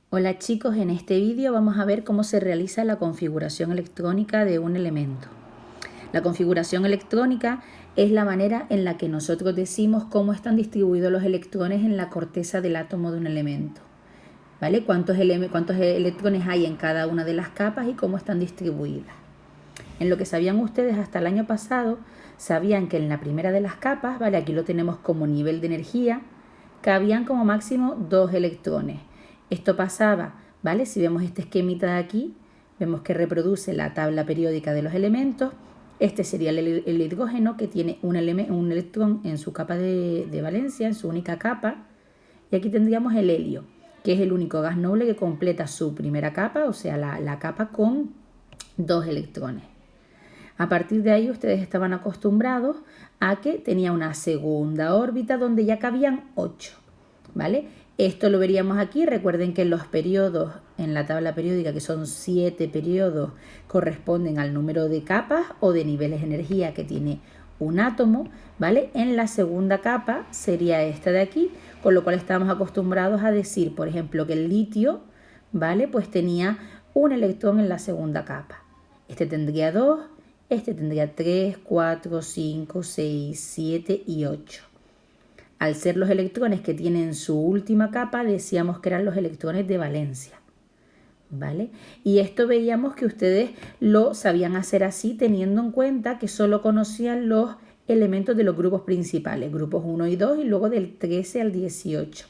Hola chicos, en este vídeo vamos a ver cómo se realiza la configuración electrónica de un elemento. La configuración electrónica es la manera en la que nosotros decimos cómo están distribuidos los electrones en la corteza del átomo de un elemento. ¿Vale? ¿Cuántos electrones hay en cada una de las capas y cómo están distribuidas? En lo que sabían ustedes hasta el año pasado, sabían que en la primera de las capas, ¿vale? Aquí lo tenemos como nivel de energía, cabían como máximo 2 electrones. Esto pasaba, ¿vale? Si vemos este esquemita de aquí, vemos que reproduce la tabla periódica de los elementos. Este sería el hidrógeno, que tiene un electrón en su capa de valencia, en su única capa. Y aquí tendríamos el helio, que es el único gas noble que completa su primera capa, o sea, la capa con 2 electrones. A partir de ahí ustedes estaban acostumbrados a que tenía una segunda órbita donde ya cabían 8, ¿vale? Esto lo veríamos aquí. Recuerden que los periodos en la tabla periódica, que son 7 periodos, corresponden al número de capas o de niveles de energía que tiene un átomo, ¿vale? En la segunda capa sería esta de aquí, con lo cual estamos acostumbrados a decir, por ejemplo, que el litio, ¿vale? Pues tenía un electrón en la segunda capa. Este tendría 2, este tendría 3, 4, 5, 6, 7 y 8. Al ser los electrones que tienen su última capa, decíamos que eran los electrones de valencia, ¿vale? Y esto veíamos que ustedes lo sabían hacer así, teniendo en cuenta que solo conocían los elementos de los grupos principales, grupos 1 y 2, y luego del 13 al 18.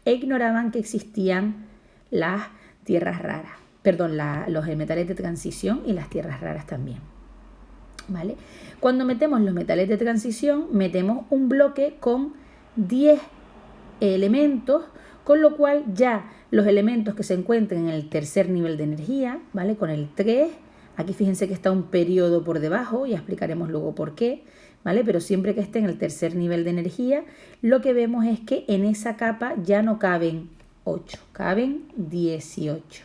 E ignoraban que existían las tierras raras, los metales de transición y las tierras raras también, ¿vale? Cuando metemos los metales de transición, metemos un bloque con 10 elementos, con lo cual ya los elementos que se encuentren en el tercer nivel de energía, ¿vale? Con el 3, aquí fíjense que está un periodo por debajo, ya explicaremos luego por qué, ¿vale? Pero siempre que esté en el tercer nivel de energía, lo que vemos es que en esa capa ya no caben 8, caben 18.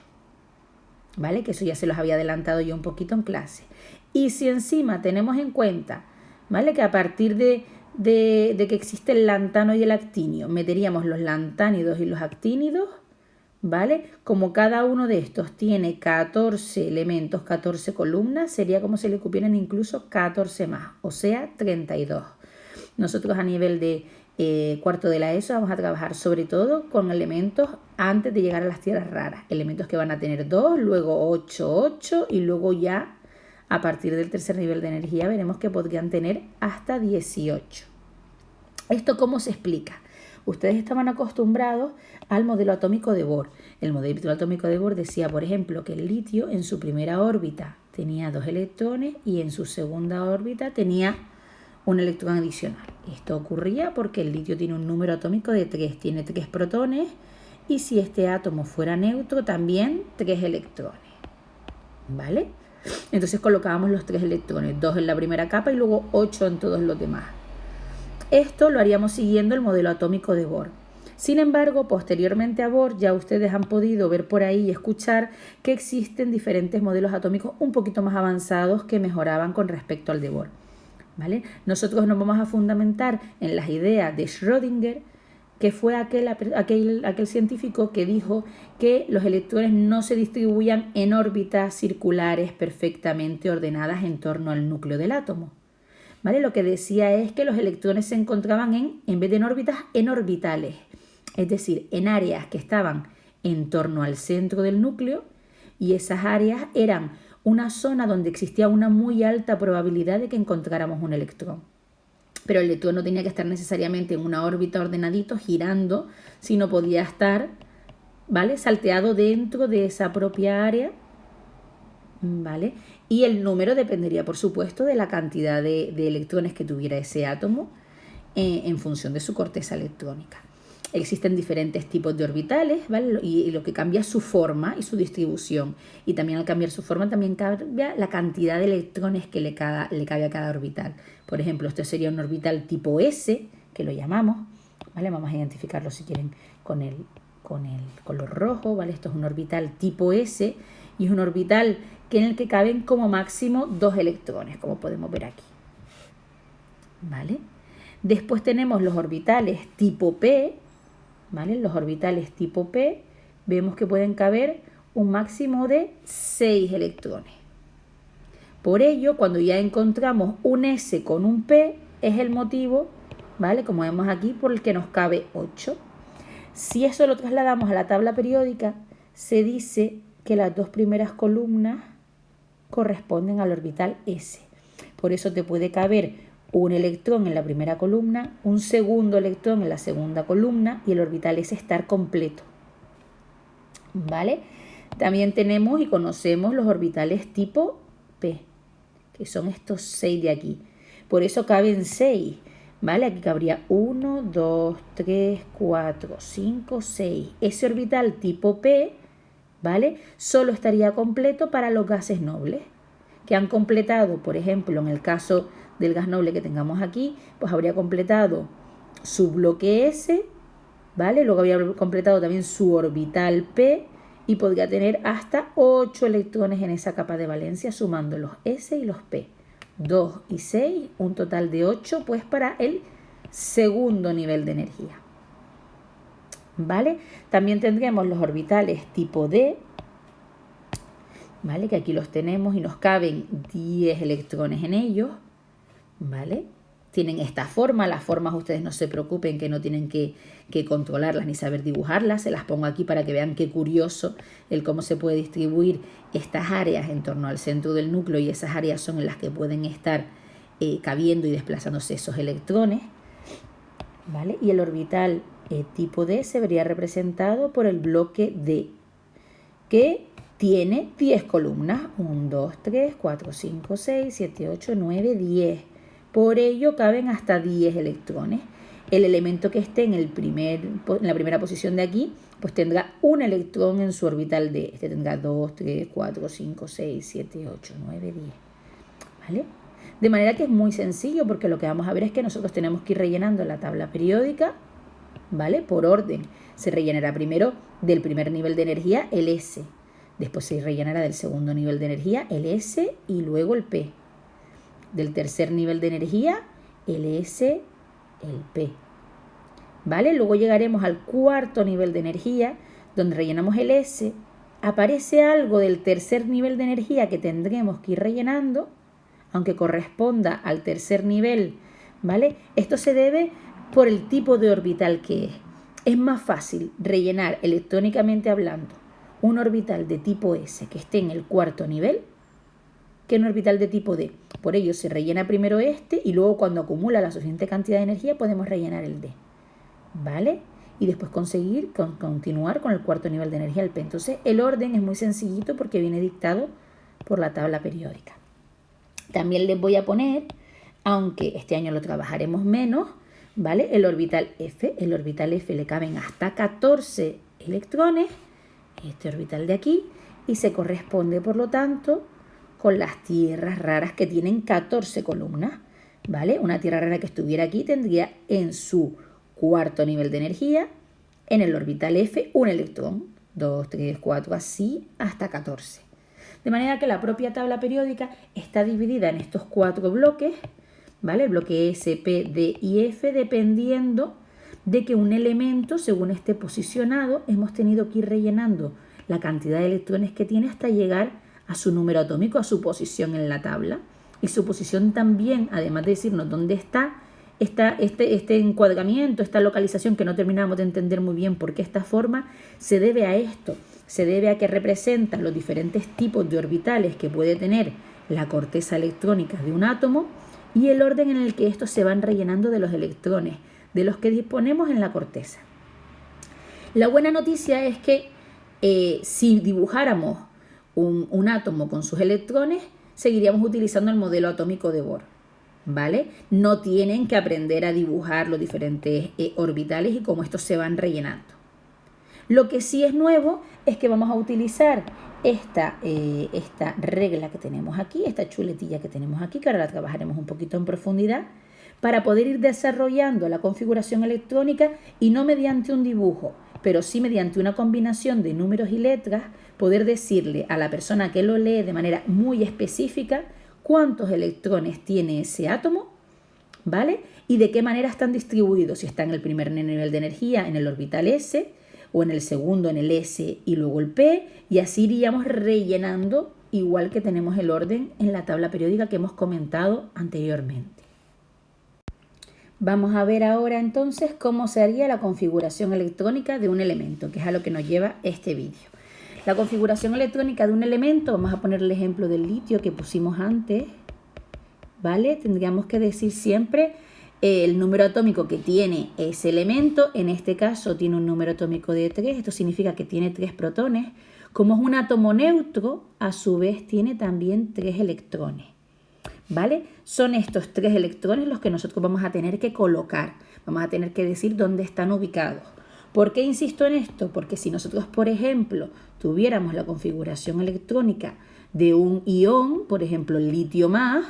¿Vale? Que eso ya se los había adelantado yo un poquito en clase. Y si encima tenemos en cuenta, ¿vale? Que a partir de que existe el lantano y el actinio, meteríamos los lantánidos y los actínidos, ¿vale? Como cada uno de estos tiene 14 elementos, 14 columnas, sería como si le cupieran incluso 14 más, o sea, 32. Nosotros a nivel de cuarto de la ESO vamos a trabajar sobre todo con elementos antes de llegar a las tierras raras, elementos que van a tener 2, luego 8, 8 y luego ya a partir del tercer nivel de energía veremos que podrían tener hasta 18. ¿Esto cómo se explica? Ustedes estaban acostumbrados al modelo atómico de Bohr. El modelo atómico de Bohr decía, por ejemplo, que el litio en su primera órbita tenía 2 electrones y en su segunda órbita tenía un electrón adicional. Esto ocurría porque el litio tiene un número atómico de 3, tiene 3 protones, y si este átomo fuera neutro también 3 electrones, ¿vale? Entonces colocábamos los 3 electrones, 2 en la primera capa y luego 8 en todos los demás. Esto lo haríamos siguiendo el modelo atómico de Bohr. Sin embargo, posteriormente a Bohr ya ustedes han podido ver por ahí y escuchar que existen diferentes modelos atómicos un poquito más avanzados que mejoraban con respecto al de Bohr, ¿vale? Nosotros nos vamos a fundamentar en las ideas de Schrödinger, que fue aquel científico que dijo que los electrones no se distribuían en órbitas circulares perfectamente ordenadas en torno al núcleo del átomo, ¿vale? Lo que decía es que los electrones se encontraban en vez de en órbitas, en orbitales, es decir, en áreas que estaban en torno al centro del núcleo, y esas áreas eran una zona donde existía una muy alta probabilidad de que encontráramos un electrón. Pero el electrón no tenía que estar necesariamente en una órbita ordenadito, girando, sino podía estar, ¿vale?, salteado dentro de esa propia área, ¿vale? Y el número dependería, por supuesto, de la cantidad de electrones que tuviera ese átomo en función de su corteza electrónica. Existen diferentes tipos de orbitales, ¿vale? Y lo que cambia es su forma y su distribución. Y también al cambiar su forma también cambia la cantidad de electrones que le cabe a cada orbital. Por ejemplo, esto sería un orbital tipo S, que lo llamamos, ¿vale? Vamos a identificarlo si quieren con el color rojo, ¿vale? Esto es un orbital tipo S y es un orbital en el que caben como máximo 2 electrones, como podemos ver aquí, ¿vale? Después tenemos los orbitales tipo P, ¿vale? Los orbitales tipo P, vemos que pueden caber un máximo de 6 electrones. Por ello, cuando ya encontramos un S con un P, es el motivo, ¿vale? Como vemos aquí, por el que nos cabe 8. Si eso lo trasladamos a la tabla periódica, se dice que las dos primeras columnas corresponden al orbital S. Por eso te puede caber un electrón en la primera columna, un segundo electrón en la segunda columna y el orbital S estar completo. ¿Vale? También tenemos y conocemos los orbitales tipo P, que son estos 6 de aquí. Por eso caben 6. ¿Vale? Aquí cabría 1, 2, 3, 4, 5, 6. Ese orbital tipo P, ¿vale? Solo estaría completo para los gases nobles, que han completado, por ejemplo, en el caso del gas noble que tengamos aquí, pues habría completado su bloque S, ¿vale? Luego habría completado también su orbital P y podría tener hasta 8 electrones en esa capa de valencia, sumando los S y los P. 2 y 6, un total de 8, pues para el segundo nivel de energía. ¿Vale? También tendremos los orbitales tipo D, ¿vale? Que aquí los tenemos y nos caben 10 electrones en ellos, ¿vale? Tienen esta forma, las formas ustedes no se preocupen que no tienen que controlarlas ni saber dibujarlas, se las pongo aquí para que vean qué curioso el cómo se puede distribuir estas áreas en torno al centro del núcleo y esas áreas son en las que pueden estar cabiendo y desplazándose esos electrones, ¿vale? Y el orbital tipo D se vería representado por el bloque D, que tiene 10 columnas, 1, 2, 3, 4, 5, 6, 7, 8, 9, 10. Por ello caben hasta 10 electrones. El elemento que esté en la primera posición de aquí, pues tendrá un electrón en su orbital D. Este tendrá 2, 3, 4, 5, 6, 7, 8, 9, 10. ¿Vale? De manera que es muy sencillo porque lo que vamos a ver es que nosotros tenemos que ir rellenando la tabla periódica, ¿vale? Por orden. Se rellenará primero del primer nivel de energía el S. Después se rellenará del segundo nivel de energía el S y luego el P. Del tercer nivel de energía el S, el P. ¿Vale? Luego llegaremos al cuarto nivel de energía, donde rellenamos el S. Aparece algo del tercer nivel de energía que tendremos que ir rellenando, aunque corresponda al tercer nivel, ¿vale? Esto se debe por el tipo de orbital que es. Es más fácil rellenar electrónicamente hablando un orbital de tipo S que esté en el cuarto nivel que un orbital de tipo D. Por ello se rellena primero este y luego cuando acumula la suficiente cantidad de energía podemos rellenar el D. ¿Vale? Y después continuar con el cuarto nivel de energía, el P. Entonces el orden es muy sencillito porque viene dictado por la tabla periódica. También les voy a poner, aunque este año lo trabajaremos menos, ¿vale? El orbital F. El orbital F le caben hasta 14 electrones, este orbital de aquí, y se corresponde, por lo tanto, con las tierras raras que tienen 14 columnas, ¿vale? Una tierra rara que estuviera aquí tendría en su cuarto nivel de energía, en el orbital F, un electrón, 2, 3, 4, así hasta 14. De manera que la propia tabla periódica está dividida en estos 4 bloques, ¿vale? El bloque S, P, D y F, dependiendo de que un elemento, según esté posicionado, hemos tenido que ir rellenando la cantidad de electrones que tiene hasta llegar a su número atómico, a su posición en la tabla. Y su posición también, además de decirnos dónde está este encuadramiento, esta localización que no terminamos de entender muy bien por qué esta forma, se debe a esto. Se debe a que representa los diferentes tipos de orbitales que puede tener la corteza electrónica de un átomo y el orden en el que estos se van rellenando de los electrones, de los que disponemos en la corteza. La buena noticia es que si dibujáramos un átomo con sus electrones, seguiríamos utilizando el modelo atómico de Bohr, ¿vale? No tienen que aprender a dibujar los diferentes orbitales y cómo estos se van rellenando. Lo que sí es nuevo es que vamos a utilizar esta regla que tenemos aquí, esta chuletilla que tenemos aquí, que ahora la trabajaremos un poquito en profundidad, para poder ir desarrollando la configuración electrónica y no mediante un dibujo, pero sí mediante una combinación de números y letras, poder decirle a la persona que lo lee de manera muy específica cuántos electrones tiene ese átomo, ¿vale? Y de qué manera están distribuidos, si está en el primer nivel de energía, en el orbital S, o en el segundo en el S y luego el P, y así iríamos rellenando igual que tenemos el orden en la tabla periódica que hemos comentado anteriormente. Vamos a ver ahora entonces cómo se haría la configuración electrónica de un elemento, que es a lo que nos lleva este vídeo. La configuración electrónica de un elemento, vamos a poner el ejemplo del litio que pusimos antes, ¿vale? Tendríamos que decir siempre el número atómico que tiene ese elemento. En este caso tiene un número atómico de 3, esto significa que tiene 3 protones. Como es un átomo neutro, a su vez tiene también 3 electrones, ¿vale? Son estos 3 electrones los que nosotros vamos a tener que colocar, vamos a tener que decir dónde están ubicados. ¿Por qué insisto en esto? Porque si nosotros, por ejemplo, tuviéramos la configuración electrónica de un ion, por ejemplo, el litio más,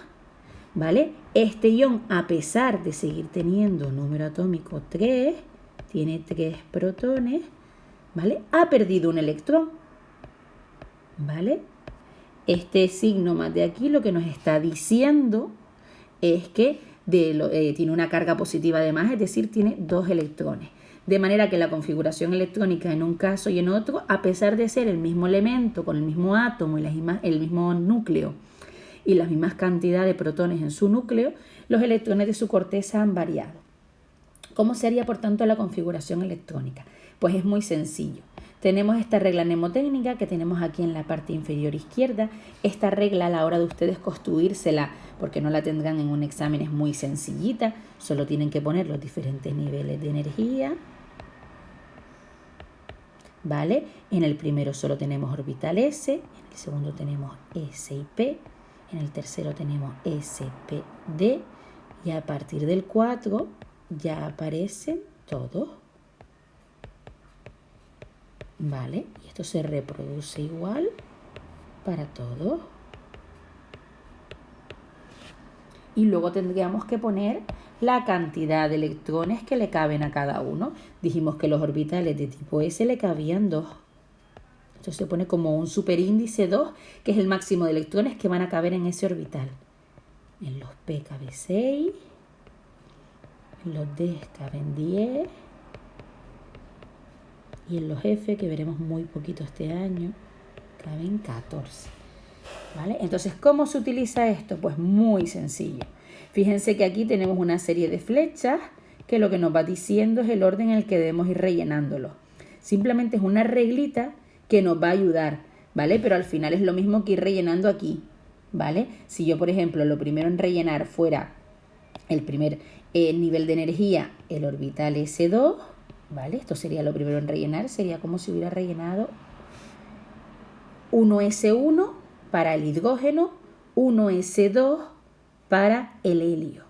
¿vale? Este ion, a pesar de seguir teniendo número atómico 3, tiene 3 protones, ¿vale? Ha perdido un electrón, ¿vale? Este signo más de aquí lo que nos está diciendo es que tiene una carga positiva de más, es decir, tiene 2 electrones. De manera que la configuración electrónica en un caso y en otro, a pesar de ser el mismo elemento, con el mismo átomo y el mismo núcleo y la misma cantidad de protones en su núcleo, los electrones de su corteza han variado. ¿Cómo sería, por tanto, la configuración electrónica? Pues es muy sencillo. Tenemos esta regla mnemotécnica que tenemos aquí en la parte inferior izquierda. Esta regla a la hora de ustedes construírsela, porque no la tendrán en un examen, es muy sencillita. Solo tienen que poner los diferentes niveles de energía, ¿vale? En el primero solo tenemos orbital S, en el segundo tenemos S y P, en el tercero tenemos S, P, D, y a partir del 4 ya aparecen todos, ¿vale? Y esto se reproduce igual para todos. Y luego tendríamos que poner la cantidad de electrones que le caben a cada uno. Dijimos que los orbitales de tipo S le cabían 2. Esto se pone como un superíndice 2, que es el máximo de electrones que van a caber en ese orbital. En los P cabe 6, en los D caben 10, y en los F, que veremos muy poquito este año, caben 14. ¿Vale? Entonces, ¿cómo se utiliza esto? Pues muy sencillo. Fíjense que aquí tenemos una serie de flechas que lo que nos va diciendo es el orden en el que debemos ir rellenándolo. Simplemente es una reglita que nos va a ayudar, ¿vale? Pero al final es lo mismo que ir rellenando aquí, ¿vale? Si yo, por ejemplo, lo primero en rellenar fuera el primer nivel de energía, el orbital S2, ¿vale? Esto sería lo primero en rellenar, sería como si hubiera rellenado 1S1 para el hidrógeno, 1S2 para el helio,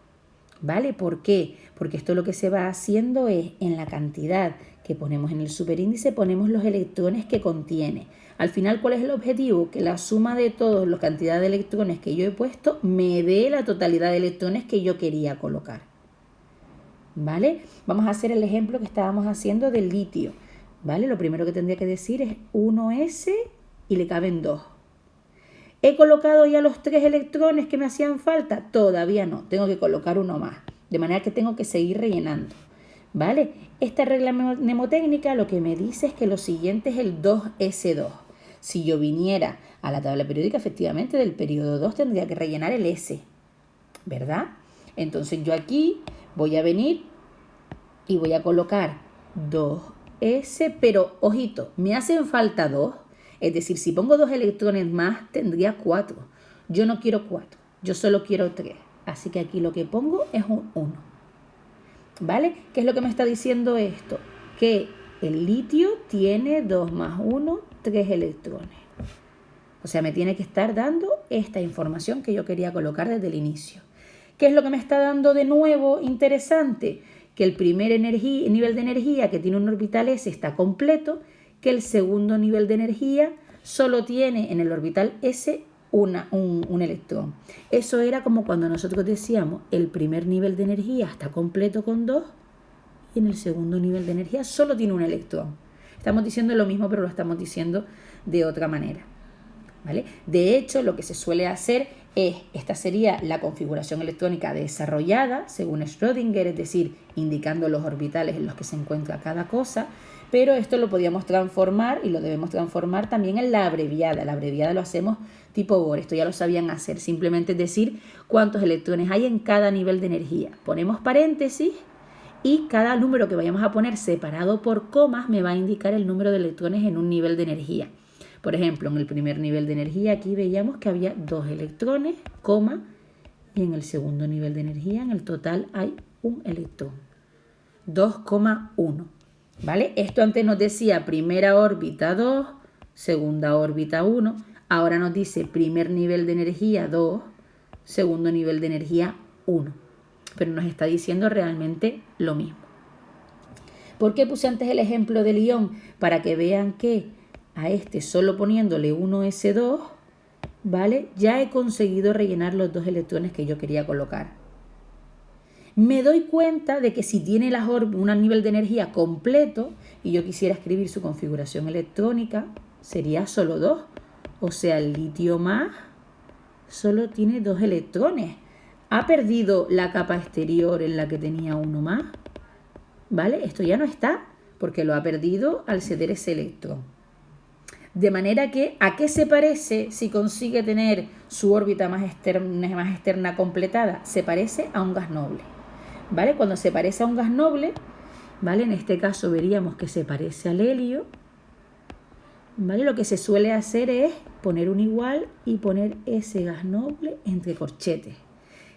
¿vale? ¿Por qué? Porque esto lo que se va haciendo es, en la cantidad que ponemos en el superíndice, ponemos los electrones que contiene. Al final, ¿cuál es el objetivo? Que la suma de todas las cantidades de electrones que yo he puesto me dé la totalidad de electrones que yo quería colocar, ¿vale? Vamos a hacer el ejemplo que estábamos haciendo del litio, ¿vale? Lo primero que tendría que decir es 1S y le caben 2. ¿He colocado ya los 3 electrones que me hacían falta? Todavía no, tengo que colocar uno más, de manera que tengo que seguir rellenando, ¿vale? Esta regla mnemotécnica lo que me dice es que lo siguiente es el 2S2. Si yo viniera a la tabla periódica, efectivamente, del periodo 2 tendría que rellenar el S, ¿verdad? Entonces yo aquí voy a venir y voy a colocar 2S, pero, ojito, me hacen falta 2. Es decir, si pongo 2 electrones más, tendría 4. Yo no quiero 4, yo solo quiero 3. Así que aquí lo que pongo es un 1. ¿Vale? ¿Qué es lo que me está diciendo esto? Que el litio tiene 2 más 1, 3 electrones. O sea, me tiene que estar dando esta información que yo quería colocar desde el inicio. ¿Qué es lo que me está dando de nuevo interesante? Que el primer nivel de energía que tiene un orbital S está completo, que el segundo nivel de energía solo tiene en el orbital S un electrón. Eso era como cuando nosotros decíamos el primer nivel de energía está completo con 2 y en el segundo nivel de energía solo tiene un electrón. Estamos diciendo lo mismo, pero lo estamos diciendo de otra manera. ¿vale? De hecho, lo que se suele hacer es, esta sería la configuración electrónica desarrollada según Schrödinger, es decir, indicando los orbitales en los que se encuentra cada cosa, pero esto lo podíamos transformar y lo debemos transformar también en la abreviada. La abreviada lo hacemos tipo Bohr, esto ya lo sabían hacer, simplemente es decir cuántos electrones hay en cada nivel de energía. Ponemos paréntesis y cada número que vayamos a poner separado por comas me va a indicar el número de electrones en un nivel de energía. Por ejemplo, en el primer nivel de energía aquí veíamos que había 2 electrones, coma, y en el segundo nivel de energía en el total hay un electrón, 2,1. ¿Vale? Esto antes nos decía primera órbita 2, segunda órbita 1, ahora nos dice primer nivel de energía 2, segundo nivel de energía 1. Pero nos está diciendo realmente lo mismo. ¿Por qué puse antes el ejemplo del ion? Para que vean que a este solo poniéndole 1s2, ¿vale? Ya he conseguido rellenar los 2 electrones que yo quería colocar. Me doy cuenta de que si tiene un nivel de energía completo y yo quisiera escribir su configuración electrónica, sería solo 2. O sea, el litio más solo tiene 2 electrones. Ha perdido la capa exterior en la que tenía 1 más. ¿Vale? Esto ya no está porque lo ha perdido al ceder ese electrón. De manera que, ¿a qué se parece si consigue tener su órbita más externa completada? Se parece a un gas noble. ¿Vale? Cuando se parece a un gas noble, ¿vale? En este caso veríamos que se parece al helio. ¿Vale? Lo que se suele hacer es poner un igual y poner ese gas noble entre corchetes.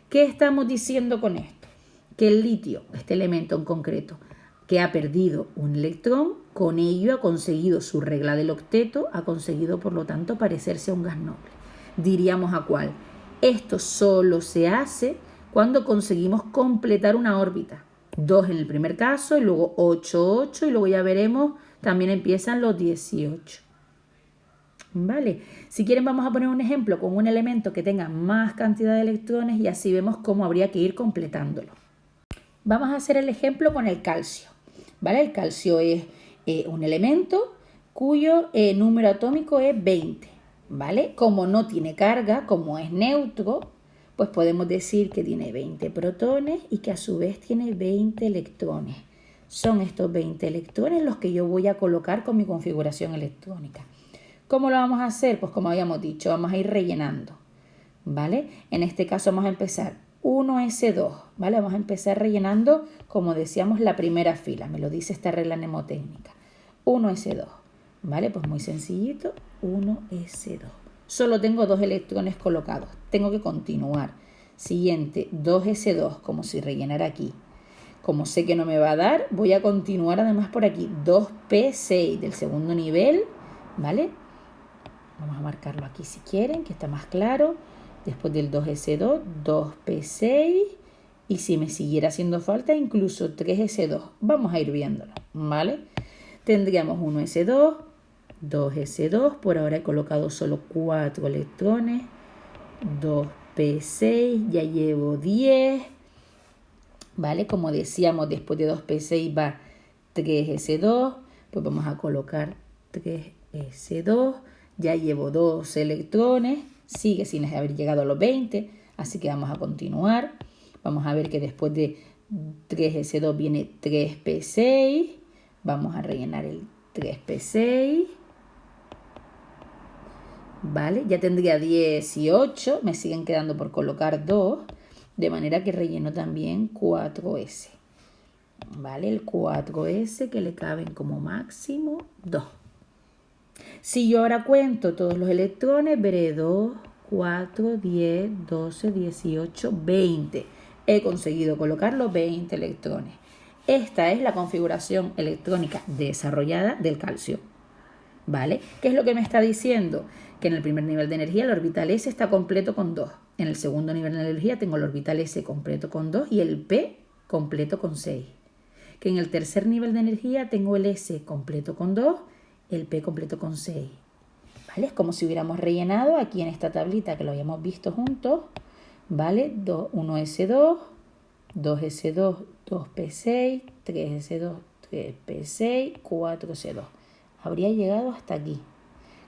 ¿Qué estamos diciendo con esto? Que el litio, este elemento en concreto, que ha perdido un electrón, con ello ha conseguido su regla del octeto, ha conseguido por lo tanto parecerse a un gas noble. Diríamos a cuál. Esto solo se hace cuando conseguimos completar una órbita. 2 en el primer caso y luego 8, 8 y luego ya veremos, también empiezan los 18. ¿Vale? Si quieren vamos a poner un ejemplo con un elemento que tenga más cantidad de electrones y así vemos cómo habría que ir completándolo. Vamos a hacer el ejemplo con el calcio. ¿Vale? El calcio es un elemento cuyo número atómico es 20. ¿Vale? Como no tiene carga, como es neutro, pues podemos decir que tiene 20 protones y que a su vez tiene 20 electrones. Son estos 20 electrones los que yo voy a colocar con mi configuración electrónica. ¿Cómo lo vamos a hacer? Pues como habíamos dicho, vamos a ir rellenando. ¿Vale? En este caso vamos a empezar 1s2, ¿vale? Vamos a empezar rellenando, como decíamos, la primera fila. Me lo dice esta regla mnemotécnica. 1s2, ¿vale? Pues muy sencillito, 1s2. Solo tengo 2 electrones colocados. Tengo que continuar. Siguiente, 2s2, como si rellenara aquí. Como sé que no me va a dar, voy a continuar además por aquí. 2p6 del segundo nivel, ¿vale? Vamos a marcarlo aquí si quieren, que está más claro. Después del 2s2, 2p6 y si me siguiera haciendo falta incluso 3s2. Vamos a ir viéndolo, ¿vale? Tendríamos 1s2, 2s2, por ahora he colocado solo 4 electrones, 2p6, ya llevo 10, ¿vale? Como decíamos, después de 2p6 va 3s2, pues vamos a colocar 3s2, ya llevo 2 electrones, sigue sin haber llegado a los 20, así que vamos a continuar. Vamos a ver que después de 3s2 viene 3p6. Vamos a rellenar el 3p6. ¿Vale? Ya tendría 18. Me siguen quedando por colocar 2. De manera que relleno también 4s. ¿Vale? El 4s que le caben como máximo 2. Si yo ahora cuento todos los electrones, veré 2, 4, 10, 12, 18, 20. He conseguido colocar los 20 electrones. Esta es la configuración electrónica desarrollada del calcio. ¿Vale? ¿Qué es lo que me está diciendo? Que en el primer nivel de energía el orbital S está completo con 2. En el segundo nivel de energía tengo el orbital S completo con 2 y el P completo con 6. Que en el tercer nivel de energía tengo el S completo con 2, el P completo con 6. ¿Vale? Es como si hubiéramos rellenado aquí en esta tablita que lo habíamos visto juntos. ¿Vale? 1s2, 2s2, 2p6, 3s2, 3p6, 4s2. Habría llegado hasta aquí.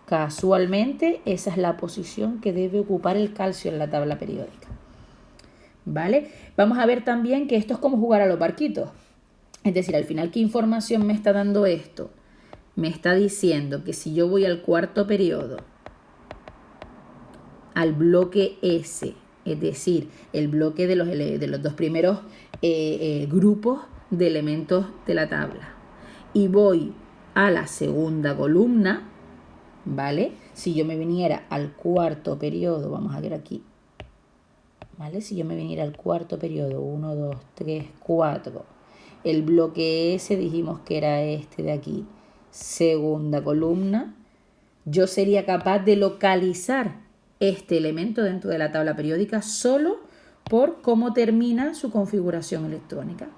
Casualmente, esa es la posición que debe ocupar el calcio en la tabla periódica. ¿Vale? Vamos a ver también que esto es como jugar a los barquitos. Es decir, al final, ¿qué información me está dando esto? Me está diciendo que si yo voy al cuarto periodo, al bloque S, es decir, el bloque de los dos primeros grupos de elementos de la tabla, y voy a la segunda columna, ¿vale? Si yo me viniera al cuarto periodo, vamos a ver aquí, ¿vale? Si yo me viniera al cuarto periodo, 1, 2, 3, 4, el bloque S dijimos que era este de aquí, segunda columna, yo sería capaz de localizar este elemento dentro de la tabla periódica solo por cómo termina su configuración electrónica.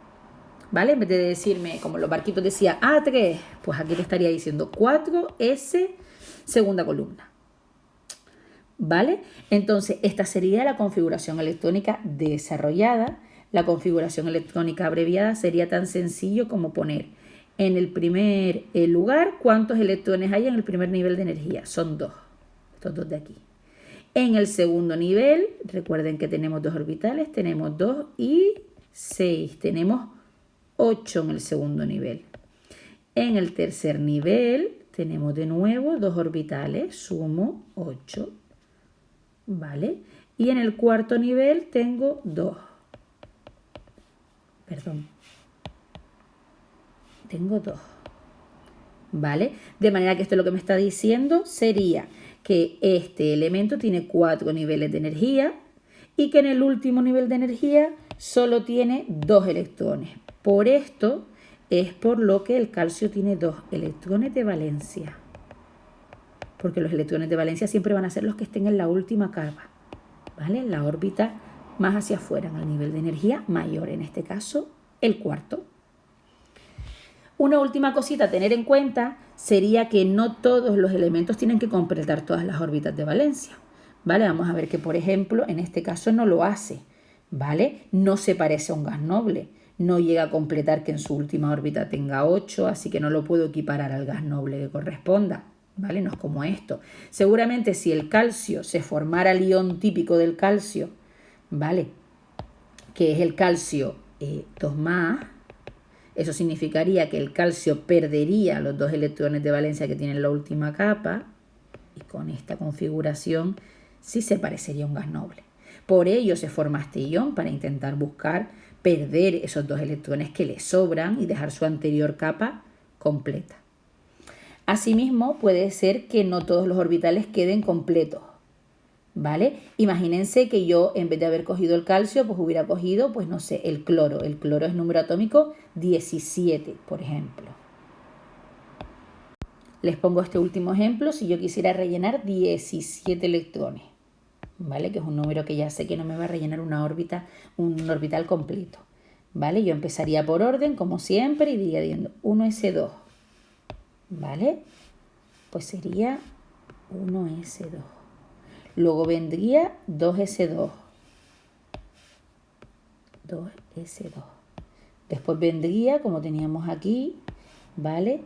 ¿Vale? En vez de decirme, como los barquitos decía A3, pues aquí te estaría diciendo 4S, segunda columna. ¿Vale? Entonces, esta sería la configuración electrónica desarrollada. La configuración electrónica abreviada sería tan sencillo como poner en el primer lugar cuántos electrones hay en el primer nivel de energía. Son 2, estos 2 de aquí. En el segundo nivel, recuerden que tenemos 2 orbitales, tenemos 2 y 6. Tenemos 8 en el segundo nivel. En el tercer nivel tenemos de nuevo 2 orbitales, sumo 8. ¿Vale? Y en el cuarto nivel tengo 2. Perdón. Tengo 2. ¿Vale? De manera que esto lo que me está diciendo sería que este elemento tiene 4 niveles de energía y que en el último nivel de energía solo tiene 2 electrones. Por esto es por lo que el calcio tiene 2 electrones de valencia. Porque los electrones de valencia siempre van a ser los que estén en la última capa, ¿vale? En la órbita más hacia afuera, en el nivel de energía mayor, en este caso el cuarto. Una última cosita a tener en cuenta sería que no todos los elementos tienen que completar todas las órbitas de valencia, ¿vale? Vamos a ver que, por ejemplo, en este caso no lo hace, ¿vale? No se parece a un gas noble, no llega a completar que en su última órbita tenga 8, así que no lo puedo equiparar al gas noble que corresponda, ¿vale? No es como esto. Seguramente si el calcio se formara el ion típico del calcio, ¿vale? Que es el calcio 2+, eso significaría que el calcio perdería los 2 electrones de valencia que tiene en la última capa y con esta configuración sí se parecería a un gas noble. Por ello se forma este ion para intentar buscar perder esos 2 electrones que le sobran y dejar su anterior capa completa. Asimismo, puede ser que no todos los orbitales queden completos, ¿vale? Imagínense que yo, en vez de haber cogido el calcio, pues hubiera cogido, pues no sé, el cloro. El cloro es número atómico 17, por ejemplo. Les pongo este último ejemplo. Si yo quisiera rellenar 17 electrones, ¿vale? Que es un número que ya sé que no me va a rellenar una órbita, un orbital completo, ¿vale? Yo empezaría por orden, como siempre, y diría diciendo 1s2, ¿vale? Pues sería 1s2. Luego vendría 2s2. 2s2. Después vendría, como teníamos aquí, ¿vale?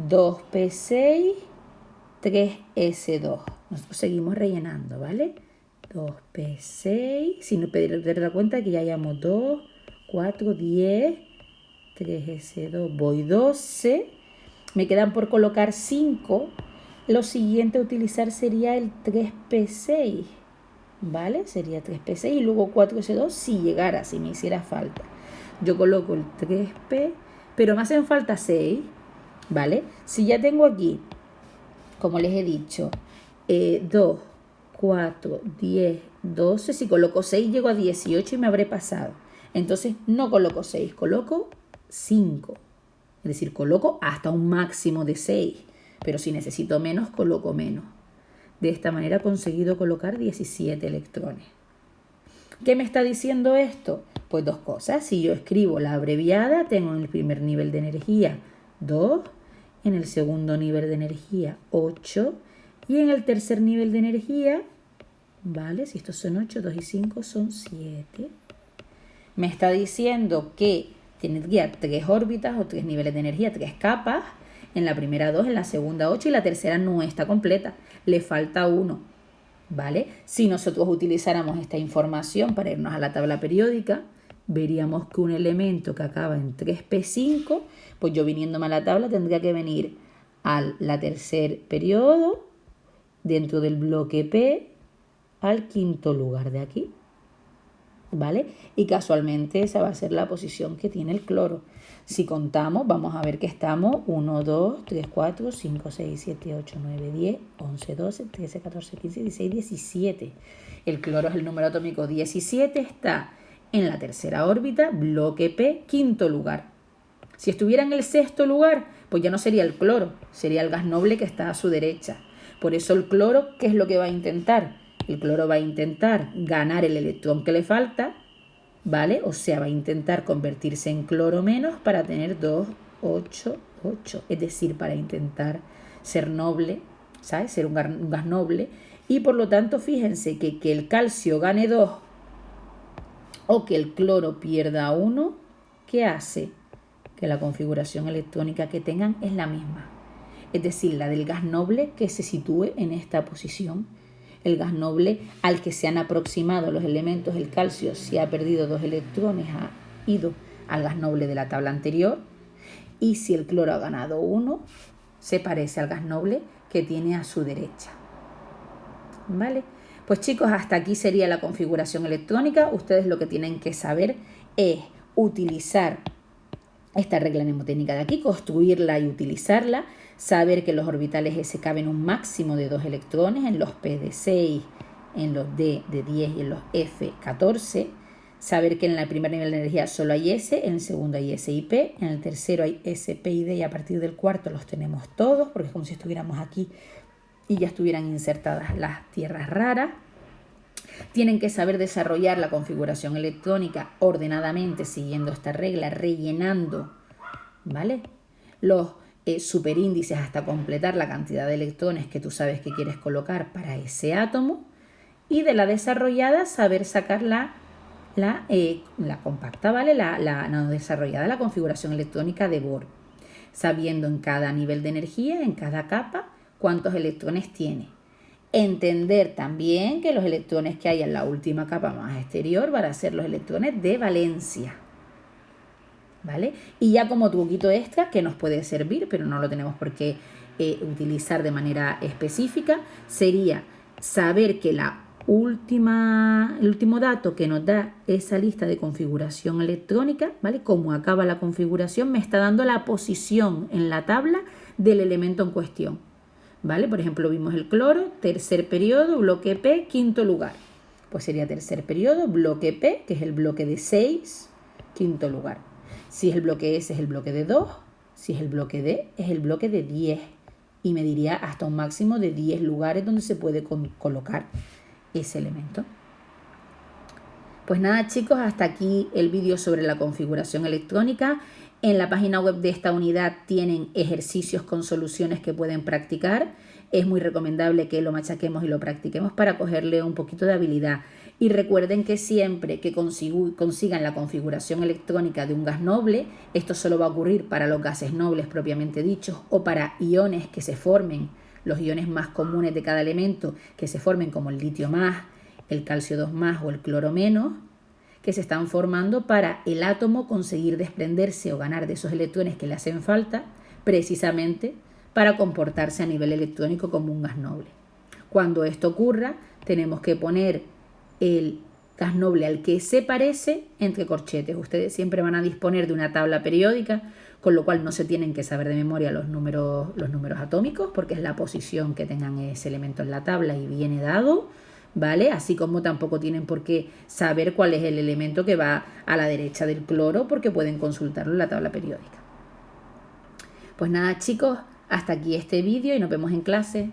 2p6, 3s2. Nosotros seguimos rellenando, ¿vale? 2p6, sin perder la cuenta que ya hayamos 2, 4, 10, 3s2, voy 12. Me quedan por colocar 5. Lo siguiente a utilizar sería el 3p6, ¿vale? Sería 3p6 y luego 4s2 si llegara, si me hiciera falta. Yo coloco el 3p, pero me hacen falta 6, ¿vale? Si ya tengo aquí, como les he dicho, 2, 4, 10, 12, si coloco 6 llego a 18 y me habré pasado. Entonces no coloco 6, coloco 5. Es decir, coloco hasta un máximo de 6, pero si necesito menos, coloco menos. De esta manera he conseguido colocar 17 electrones. ¿Qué me está diciendo esto? Pues 2 cosas. Si yo escribo la abreviada, tengo en el primer nivel de energía 2, en el segundo nivel de energía 8 y en el tercer nivel de energía, ¿vale? Si estos son 8, 2 y 5 son 7. Me está diciendo que tendría 3 órbitas o 3 niveles de energía, 3 capas, en la primera 2, en la segunda 8 y la tercera no está completa, le falta 1, ¿vale? Si nosotros utilizáramos esta información para irnos a la tabla periódica, veríamos que un elemento que acaba en 3p5, pues yo viniéndome a la tabla tendría que venir al tercer periodo, dentro del bloque P, al quinto lugar de aquí, ¿vale? Y casualmente esa va a ser la posición que tiene el cloro. Si contamos, vamos a ver que estamos 1, 2, 3, 4, 5, 6, 7, 8, 9, 10, 11, 12, 13, 14, 15, 16, 17. El cloro es el número atómico 17, está en la tercera órbita, bloque P, quinto lugar. Si estuviera en el sexto lugar, pues ya no sería el cloro, sería el gas noble que está a su derecha. Por eso el cloro, ¿qué es lo que va a intentar? El cloro va a intentar ganar el electrón que le falta, ¿vale? O sea, va a intentar convertirse en cloro menos para tener 2, 8, 8. Es decir, para intentar ser noble, ¿sabes? Ser un gas noble. Y por lo tanto, fíjense que el calcio gane 2 o que el cloro pierda 1, ¿qué hace? Que la configuración electrónica que tengan es la misma. Es decir, la del gas noble que se sitúe en esta posición. El gas noble al que se han aproximado los elementos, el calcio, si ha perdido 2 electrones, ha ido al gas noble de la tabla anterior. Y si el cloro ha ganado 1, se parece al gas noble que tiene a su derecha. ¿Vale? Pues chicos, hasta aquí sería la configuración electrónica. Ustedes lo que tienen que saber es utilizar esta regla mnemotécnica de aquí, construirla y utilizarla, saber que los orbitales S caben un máximo de 2 electrones, en los P de 6, en los D de 10 y en los F 14, saber que en el primer nivel de energía solo hay S, en el segundo hay S y P, en el tercero hay S, P y D y a partir del cuarto los tenemos todos, porque es como si estuviéramos aquí y ya estuvieran insertadas las tierras raras. Tienen que saber desarrollar la configuración electrónica ordenadamente siguiendo esta regla, rellenando, ¿vale?, los superíndices hasta completar la cantidad de electrones que tú sabes que quieres colocar para ese átomo. Y de la desarrollada saber sacar la compacta, ¿vale?, la no desarrollada, la configuración electrónica de Bohr, sabiendo en cada nivel de energía, en cada capa, cuántos electrones tiene. Entender también que los electrones que hay en la última capa más exterior van a ser los electrones de valencia, ¿vale? Y ya como truquito extra que nos puede servir, pero no lo tenemos por qué utilizar de manera específica, sería saber que el último dato que nos da esa lista de configuración electrónica, ¿vale?, cómo acaba la configuración, me está dando la posición en la tabla del elemento en cuestión. ¿Vale? Por ejemplo, vimos el cloro, tercer periodo, bloque P, quinto lugar. Pues sería tercer periodo, bloque P, que es el bloque de 6, quinto lugar. Si es el bloque S, es el bloque de 2. Si es el bloque D, es el bloque de 10. Y me diría hasta un máximo de 10 lugares donde se puede colocar ese elemento. Pues nada, chicos, hasta aquí el vídeo sobre la configuración electrónica. En la página web de esta unidad tienen ejercicios con soluciones que pueden practicar. Es muy recomendable que lo machaquemos y lo practiquemos para cogerle un poquito de habilidad. Y recuerden que siempre que consigan la configuración electrónica de un gas noble, esto solo va a ocurrir para los gases nobles propiamente dichos o para iones que se formen, los iones más comunes de cada elemento que se formen como el litio más, el calcio 2 más o el cloro menos, que se están formando para el átomo conseguir desprenderse o ganar de esos electrones que le hacen falta, precisamente para comportarse a nivel electrónico como un gas noble. Cuando esto ocurra, tenemos que poner el gas noble al que se parece entre corchetes. Ustedes siempre van a disponer de una tabla periódica, con lo cual no se tienen que saber de memoria los números atómicos, porque es la posición que tengan ese elemento en la tabla y viene dado, ¿vale? Así como tampoco tienen por qué saber cuál es el elemento que va a la derecha del cloro, porque pueden consultarlo en la tabla periódica. Pues nada, chicos, hasta aquí este vídeo y nos vemos en clase.